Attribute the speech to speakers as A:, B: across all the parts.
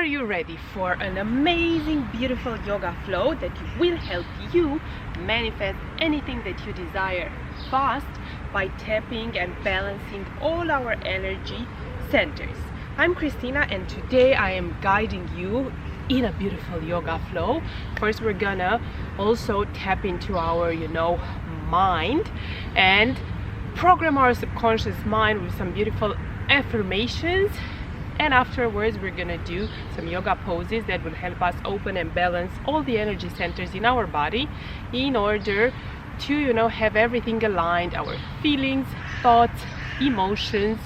A: Are you ready for an amazing, beautiful yoga flow that will help you manifest anything that you desire fast by tapping and balancing all our energy centers? I'm Christina, and today I am guiding you in a beautiful yoga flow. First, we're gonna also tap into our, mind and program our subconscious mind with some beautiful affirmations. And afterwards, we're gonna do some yoga poses that will help us open and balance all the energy centers in our body in order to, have everything aligned, our feelings, thoughts, emotions,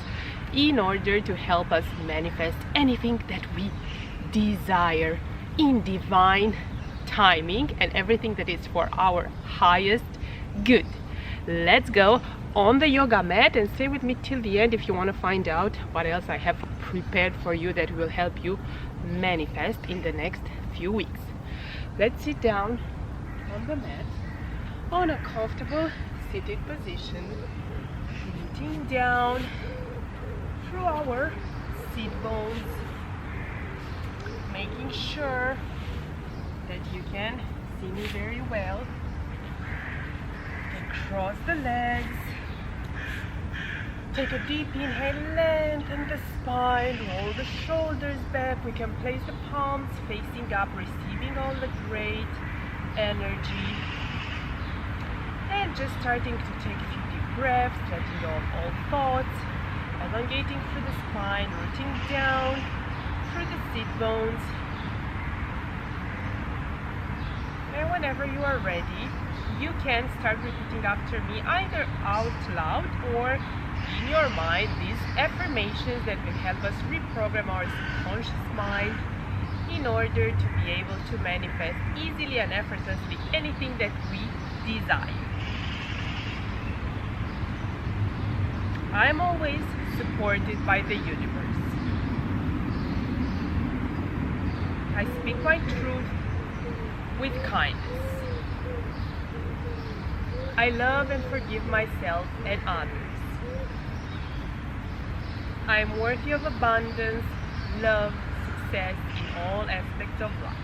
A: in order to help us manifest anything that we desire in divine timing and everything that is for our highest good. Let's go on the yoga mat and stay with me till the end if you want to find out what else I have prepared for you that will help you manifest in the next few weeks. Let's sit down on the mat on a comfortable seated position, sitting down through our sit bones, making sure that you can see me very well. Cross the legs. Take a deep inhale, lengthen the spine, roll the shoulders back. We can place the palms facing up, receiving all the great energy. And just starting to take a few deep breaths, letting go of all thoughts, elongating through the spine, rooting down through the sit bones. And whenever you are ready, you can start repeating after me, either out loud or in your mind, these affirmations that will help us reprogram our subconscious mind in order to be able to manifest easily and effortlessly anything that we desire. I am always supported by the universe. I speak my truth with kindness. I love and forgive myself and others. I am worthy of abundance, love, success in all aspects of life.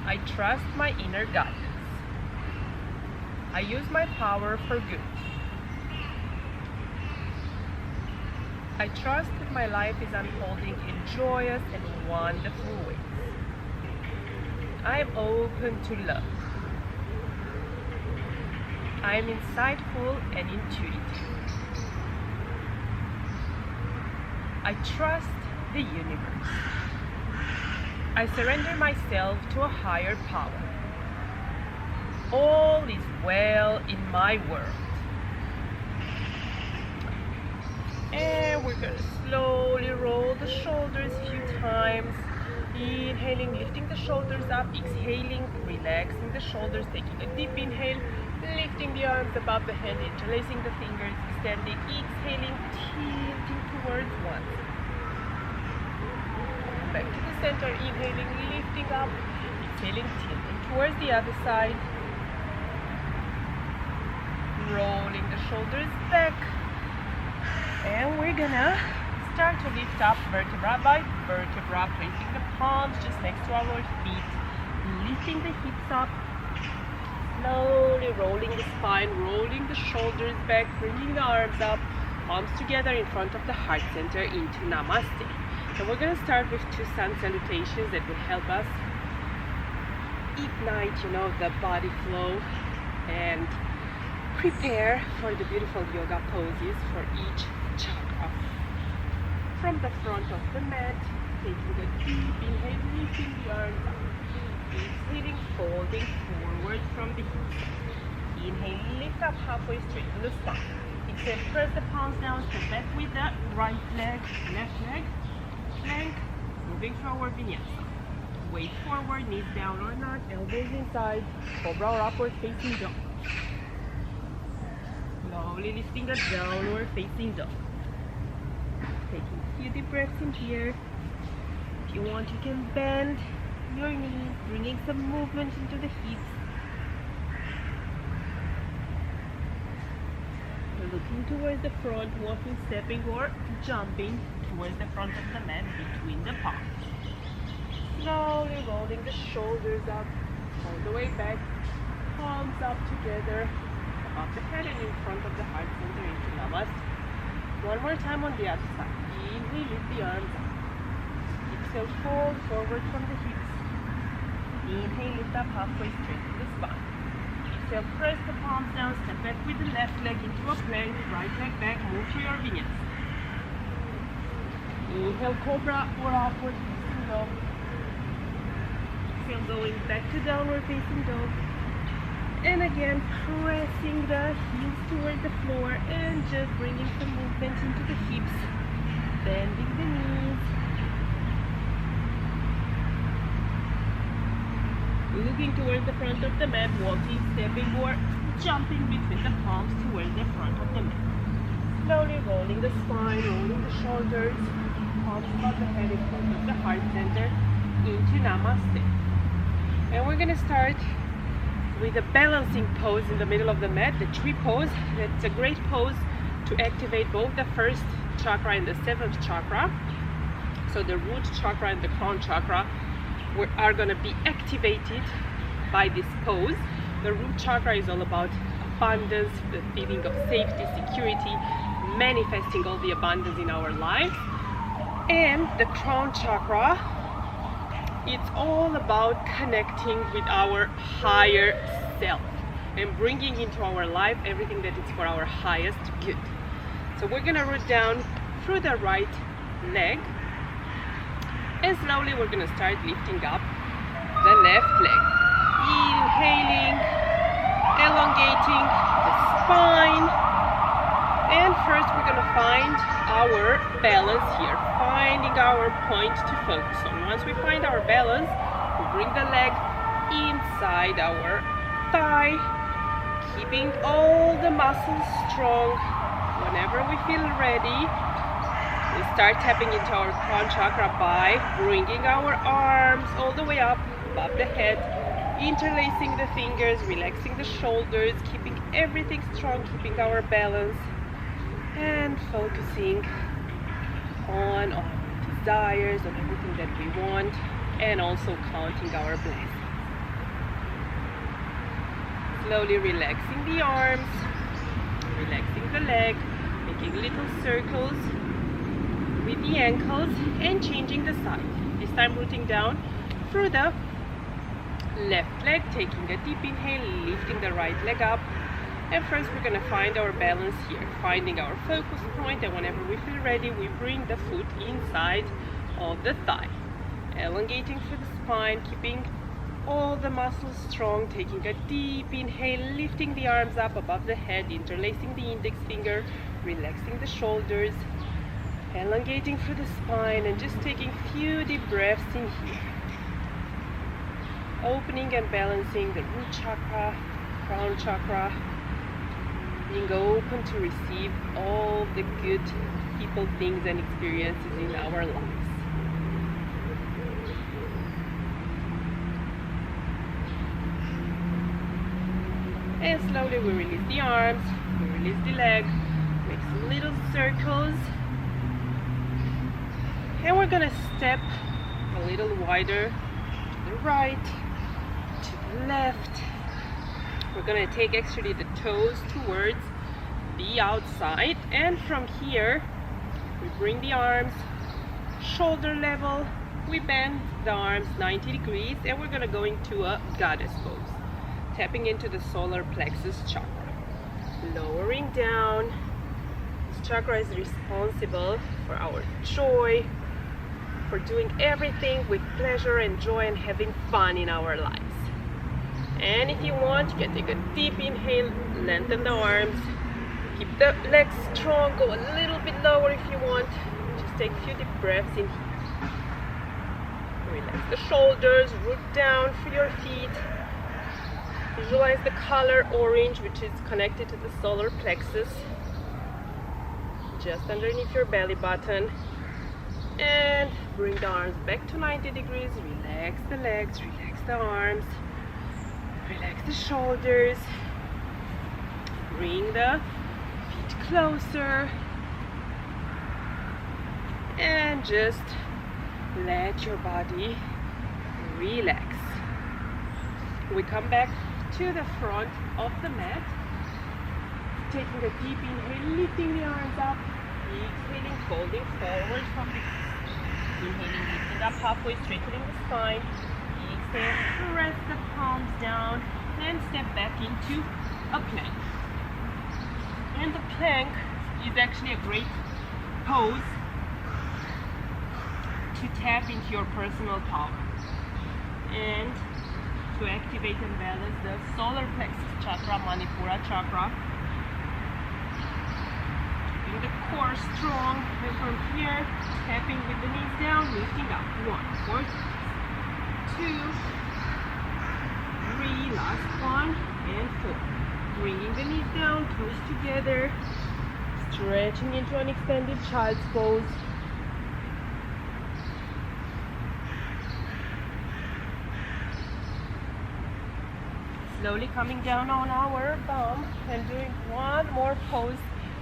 A: I trust my inner guidance. I use my power for good. I trust that my life is unfolding in joyous and wonderful ways. I am open to love. I am insightful and intuitive. I trust the universe. I surrender myself to a higher power. All is well in my world. And we're going to slowly roll the shoulders a few times. Inhaling, lifting the shoulders up. Exhaling, relaxing the shoulders, taking a deep inhale. Lifting the arms above the head, interlacing the fingers, extending, exhaling, tilting towards one. Back to the center, inhaling, lifting up, exhaling, tilting towards the other side. Rolling the shoulders back. And we're gonna start to lift up vertebra by vertebra, placing the palms just next to our feet, lifting the hips up. Slowly rolling the spine, rolling the shoulders back, bringing the arms up, palms together in front of the heart center into Namaste. And we're going to start with two sun salutations that will help us ignite, the body flow and prepare for the beautiful yoga poses for each chakra. From the front of the mat, taking a deep inhale, lifting the arms up. Exhaling, folding forward from the hips. Inhale, lift up halfway straight to the spine. Exhale, press the palms down, step back with the right leg, left leg, plank, moving forward, vinyasa. Weight forward, knees down or not, elbows inside, cobra or upward facing dog. Slowly lifting the downward facing dog. Taking a few deep breaths in here. If you want, you can bend your knees, bringing some movement into the hips. Looking towards the front, walking, stepping or jumping towards the front of the mat between the palms. rolling the shoulders up, all the way back, palms up together, above the head and in front of the heart center into Namaste. One more time on the other side. Inhale, lift the arms up. Exhale, fold forward from the hips. Inhale, lift up halfway straight to the spine. Exhale, press the palms down, step back with the left leg into a plank, right leg back, move to your vinyasa. Inhale, cobra or upward facing dog. Exhale, going back to downward facing dog. And again, pressing the heels toward the floor and just bringing some movement into the hips, bending the knees. Looking toward the front of the mat, walking, stepping or jumping between the palms toward the front of the mat. Slowly rolling the spine, rolling the shoulders, palms above the head in front of the heart center into Namaste. And we're going to start with a balancing pose in the middle of the mat, the tree pose. It's a great pose to activate both the first chakra and the seventh chakra. So the root chakra and the crown chakra are going to be activated by this pose. The root chakra is all about abundance, the feeling of safety, security, manifesting all the abundance in our lives. And the crown chakra, it's all about connecting with our higher self and bringing into our life everything that is for our highest good. So we're going to root down through the right leg, and slowly we're going to start lifting up the left leg. Inhaling, elongating the spine. And first we're going to find our balance here, finding our point to focus on. Once we find our balance, we bring the leg inside our thigh, keeping all the muscles strong. Whenever we feel ready, we start tapping into our crown chakra by bringing our arms all the way up above the head, interlacing the fingers, relaxing the shoulders, keeping everything strong, keeping our balance, and focusing on our desires, on everything that we want, and also counting our blessings. Slowly relaxing the arms, relaxing the leg, making little circles with the ankles and changing the side. This time rooting down through the left leg, taking a deep inhale, lifting the right leg up. And first we're going to find our balance here, finding our focus point, and whenever we feel ready, we bring the foot inside of the thigh, elongating through the spine, keeping all the muscles strong, taking a deep inhale, lifting the arms up above the head, interlacing the index finger, relaxing the shoulders, elongating through the spine, and just taking a few deep breaths in here. Opening and balancing the root chakra, crown chakra, being open to receive all the good people, things, and experiences in our lives. And slowly we release the arms, we release the leg, make some little circles. And we're gonna step a little wider to the right, to the left. We're going to take actually the toes towards the outside, and from here we bring the arms shoulder level, we bend the arms 90 degrees, and we're going to go into a goddess pose, tapping into the solar plexus chakra, lowering down. This chakra is responsible for our joy, for doing everything with pleasure and joy and having fun in our lives. And if you want, you can take a deep inhale, lengthen the arms, keep the legs strong, go a little bit lower if you want. Just take a few deep breaths in here. Relax the shoulders, root down for your feet. Visualize the color orange, which is connected to the solar plexus, just underneath your belly button. And bring the arms back to 90 degrees, relax the legs, relax the arms. Relax the shoulders, bring the feet closer, and just let your body relax. We come back to the front of the mat, taking a deep inhale, lifting the arms up, exhaling, folding forward from the inhaling, lifting up halfway, straightening the spine, exhale, press the palms down, and step back into a plank. And the plank is actually a great pose to tap into your personal power and to activate and balance the solar plexus chakra, Manipura chakra. Keeping the core strong, and from here, tapping with the knees down, lifting up. 1, 4, 2, 3, last one, and 4. Bringing the knees down, toes together, stretching into an extended child's pose. Slowly coming down on our bum and doing one more pose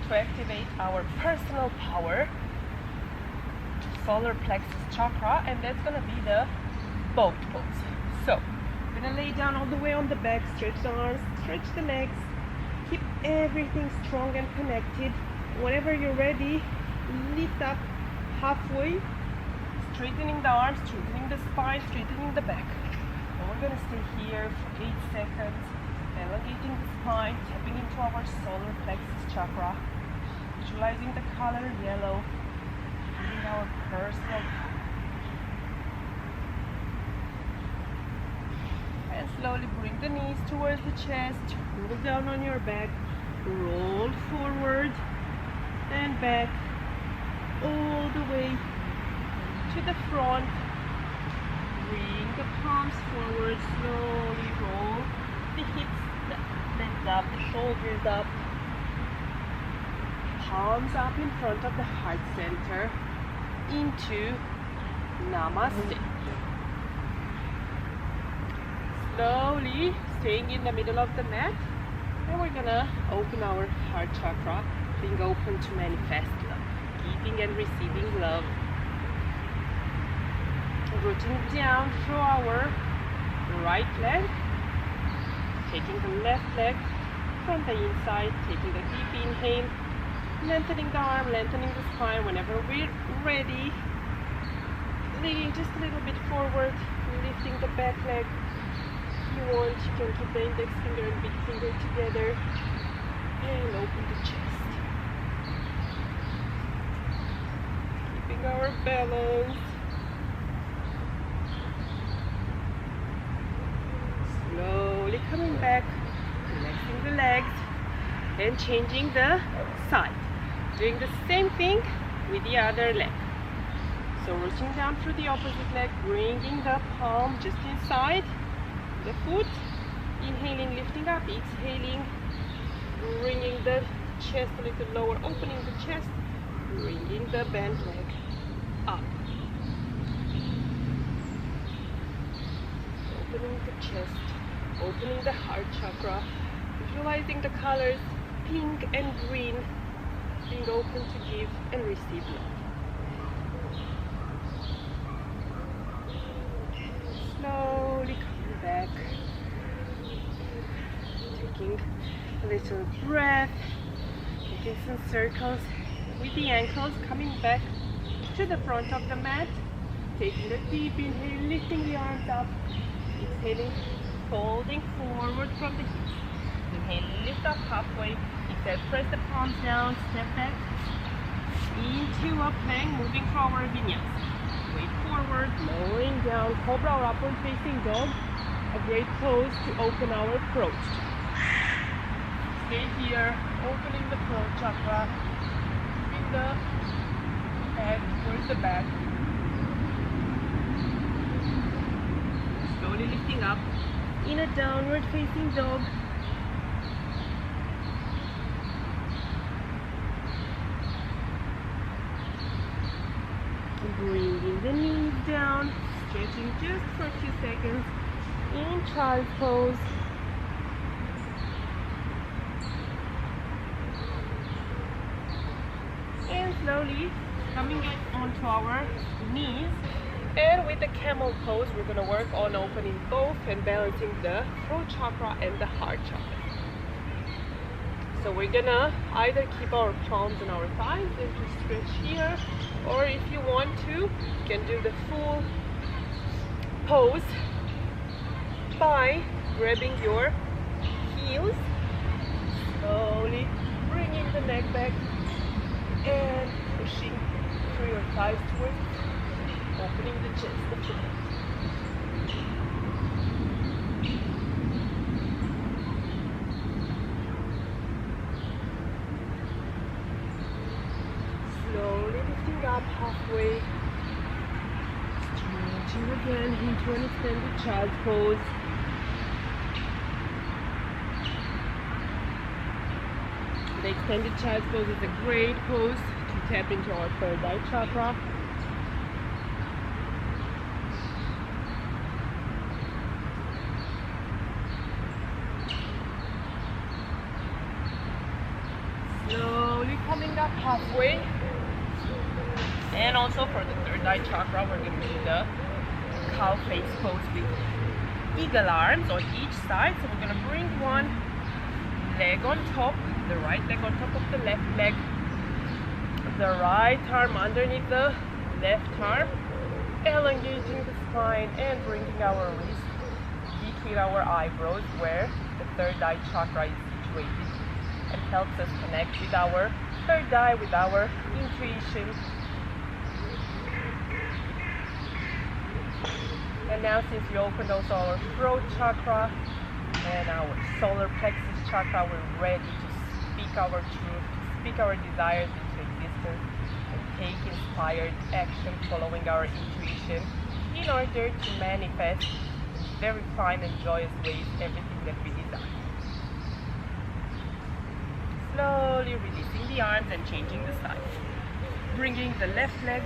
A: to activate our personal power, solar plexus chakra, and that's gonna be the boat pose. So I'm gonna lay down all the way on the back, stretch the arms, stretch the legs, keep everything strong and connected. Whenever you're ready, lift up halfway, straightening the arms, straightening the spine, straightening the back. And we're gonna stay here for 8 seconds, elongating the spine, tapping into our solar plexus chakra, visualizing the color yellow, feeling our personal power. And slowly bring the knees towards the chest, roll down on your back, roll forward and back, all the way to the front. Bring the palms forward, slowly roll the hips, the legs up, the shoulders up, palms up in front of the heart center into Namaste. Slowly staying in the middle of the mat, and we're gonna open our heart chakra, being open to manifest love, giving and receiving love. Rooting down through our right leg, taking the left leg from the inside, taking a deep inhale, lengthening the arm, lengthening the spine. Whenever we're ready, leaning just a little bit forward, lifting the back leg. If you want, you can keep the index finger and big finger together and open the chest. Keeping our balance. Slowly coming back, relaxing the legs and changing the side. Doing the same thing with the other leg. So reaching down through the opposite leg, bringing the palm just inside the foot. Inhaling, lifting up, exhaling, bringing the chest a little lower, opening the chest, bringing the bent leg up. Opening the chest, opening the heart chakra, visualizing the colors pink and green, being open to give and receive love. Slowly coming back, taking a little breath, making some circles with the ankles, coming back to the front of the mat, taking a deep inhale, lifting the arms up, exhaling, folding forward from the hips. Inhale, lift up halfway. Exhale, press the palms down, step back into a plank, moving through our vinyasa. Weight forward, lowering down, cobra or upward facing dog. A great pose to open our throat. Stay here, opening the throat chakra, moving the head towards the back. Slowly lifting up in a downward facing dog. Bringing the knees down, stretching just for a few seconds in child's pose. And slowly coming onto our knees, and with with the camel pose, we're going to work on opening both and balancing the throat chakra and the heart chakra. So we're going to either keep our palms on our thighs and just stretch here, or if you want to, you can do the full pose by grabbing your heels, slowly bringing the neck back and pushing through your thighs towards opening the chest of the head. Slowly lifting up halfway, stretching again into an extended child's pose. The extended child's pose is a great pose to tap into our third eye chakra. Slowly coming up halfway. And also for the third eye chakra, we're going to do the cow face pose with eagle arms on each side. So we're going to bring one leg on top, the right leg on top of the left leg, the right arm underneath the left arm, elongating the spine and bringing our wrist between our eyebrows where the third eye chakra is situated, and helps us connect with our third eye, with our intuition. And now, since we opened also our throat chakra and our solar plexus chakra, we're ready to speak our truth, to speak our desires into existence, and take inspired action following our intuition in order to manifest in very fine and joyous ways everything that we desire. Slowly releasing the arms and changing the side. Bringing the left leg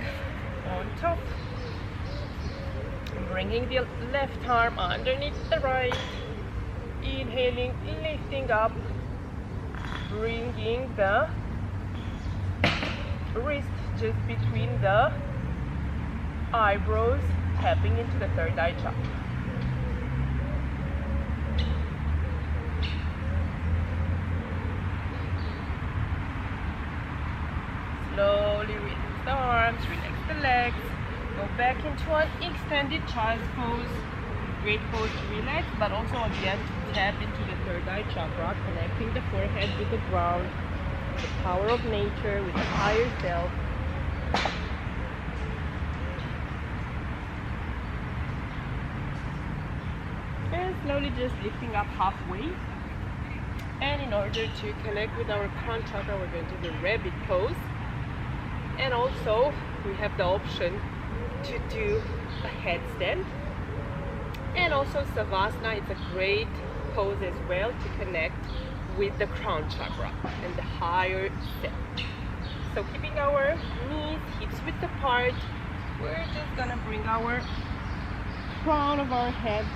A: on top. Bringing the left arm underneath the right. Inhaling, lifting up. Bringing the wrist just between the eyebrows, tapping into the third eye chakra. Slowly release the arms, relax the legs, go back into an extended child's pose. Great pose to relax, but also again to tap into the third eye chakra, connecting the forehead with the ground, the power of nature, with the higher self. And slowly just lifting up halfway. And in order to connect with our crown chakra, we're going to do the rabbit pose. And also we have the option to do a headstand. And also Savasana, it's a great pose as well to connect with the crown chakra and the higher self. So keeping our knees, hips width apart, we're just gonna bring our crown of our head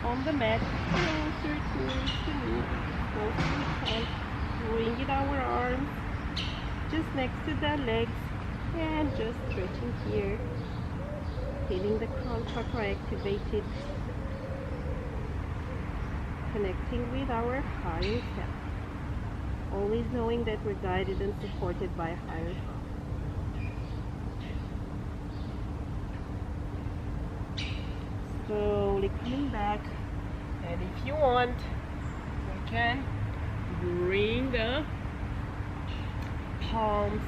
A: on the mat, closer towards the knee, closer we can, bringing our arms just next to the legs and just stretching here, feeling the crown chakra activated, connecting with our higher self, always knowing that we're guided and supported by a higher power. Slowly coming back, and if you want, we can bring the palms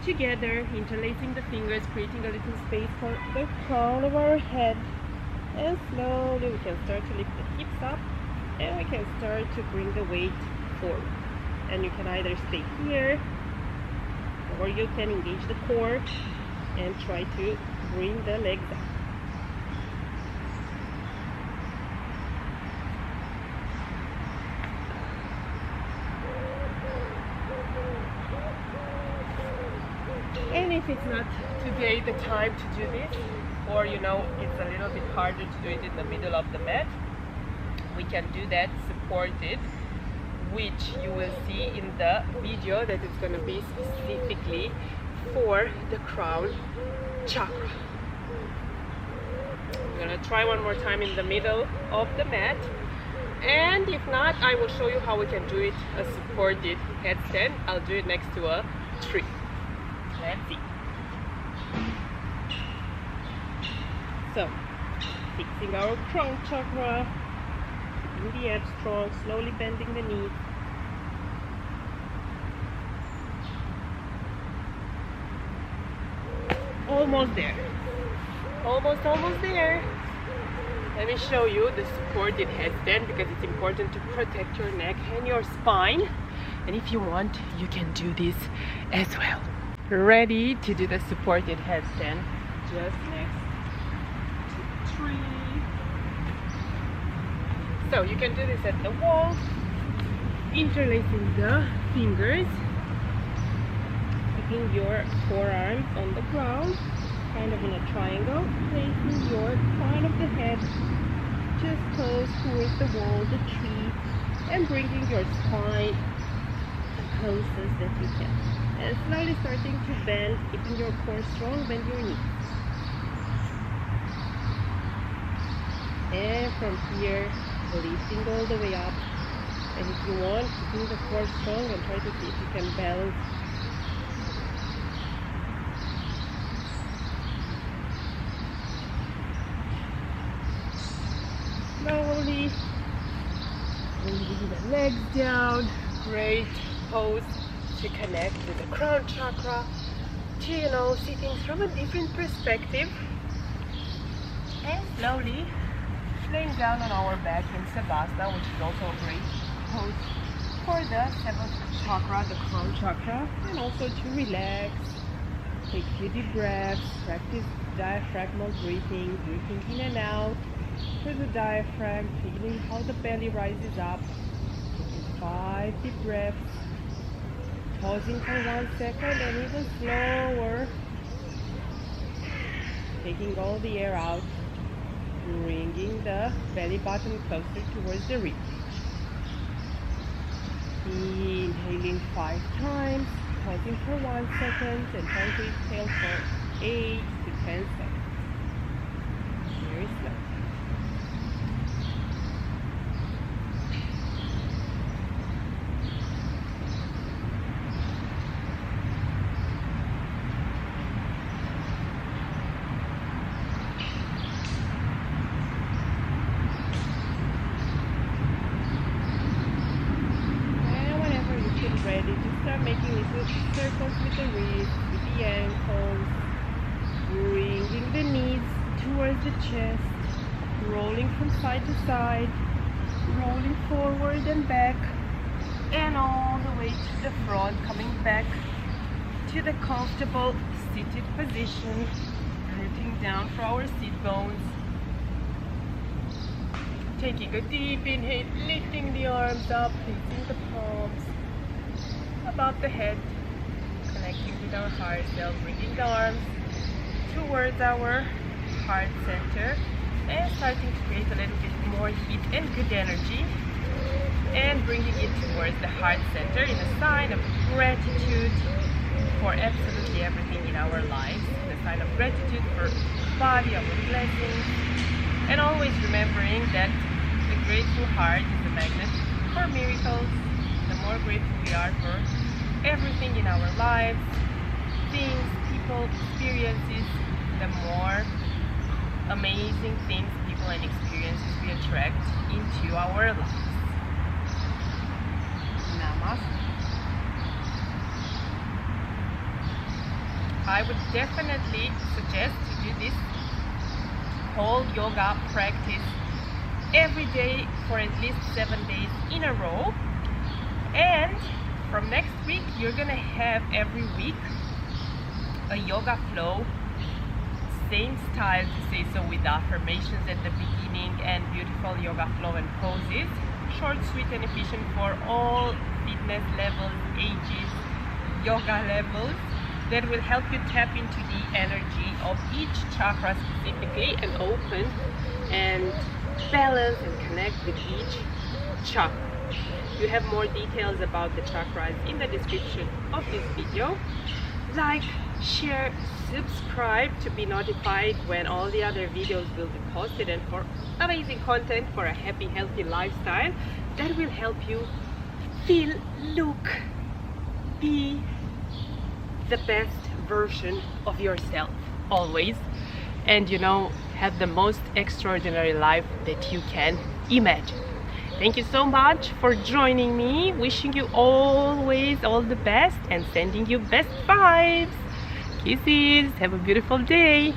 A: together, interlacing the fingers, creating a little space for the crown of our head. And slowly we can start to lift the hips up, and we can start to bring the weight forward. And you can either stay here, or you can engage the core and try to bring the legs up. And if it's not today the time to do this, or you know it's a little bit harder to do it in the middle of the mat, we can do that supported, which you will see in the video that is going to be specifically for the crown chakra. try one more time in the middle of the mat, and if not, I will show you how we can do it a supported headstand. I'll do it next to a tree. Let's see. So, fixing our crown chakra, keeping the abs strong, slowly bending the knees. Almost there. Almost there. Let me show you the supported headstand because it's important to protect your neck and your spine. And if you want, you can do this as well. Ready to do the supported headstand just next to the tree. So you can do this at the wall, interlacing the fingers, keeping your forearms on the ground, kind of in a triangle, placing your crown of the head just close towards the wall, the tree, and bringing your spine as close as that you can. And slowly starting to bend, keeping your core strong, bend your knees. And from here, lifting all the way up. And if you want, keeping the core strong and try to see if you can balance. Slowly bringing the legs down. Great pose to connect with the crown chakra, to see things from a different perspective. And slowly laying down on our back in Savasana, which is also a great pose for the 7th chakra, the crown chakra, and also to relax. Take a few deep breaths, practice diaphragmal breathing, breathing in and out through the diaphragm, feeling how the belly rises up. Taking 5 deep breaths, pausing for 1 second and even slower, taking all the air out, bringing the belly button closer towards the ribs. Inhaling 5 times, pausing for 1 second and trying to exhale for 8 to 10 seconds. Very slow. Ready to start making little circles with the wrists, with the ankles, bringing the knees towards the chest, rolling from side to side, rolling forward and back, and all the way to the front, coming back to the comfortable seated position, rooting down for our sit bones. Taking a deep inhale, lifting the arms up, facing the palms above the head, connecting with our heart cell, bringing the arms towards our heart center and starting to create a little bit more heat and good energy, and bringing it towards the heart center in a sign of gratitude for absolutely everything in our lives, the sign of gratitude for body, our blessings, and always remembering that the grateful heart is a magnet for miracles. The more grateful we are for everything in our lives, things, people, experiences, the more amazing things, people, and experiences we attract into our lives. Namaste. I would definitely suggest to do this whole yoga practice every day for at least 7 days in a row. And from next week, you're gonna have every week a yoga flow, same style to say so, with affirmations at the beginning and beautiful yoga flow and poses, short, sweet, and efficient for all fitness levels, ages, yoga levels, that will help you tap into the energy of each chakra specifically and open and balance and connect with each chakra. You have more details about the chakras in the description of this video. Like, share, subscribe to be notified when all the other videos will be posted, and for amazing content for a happy, healthy lifestyle that will help you feel, look, be the best version of yourself always, and have the most extraordinary life that you can imagine. Thank you so much for joining me. Wishing you always all the best and sending you best vibes. Kisses. Have a beautiful day.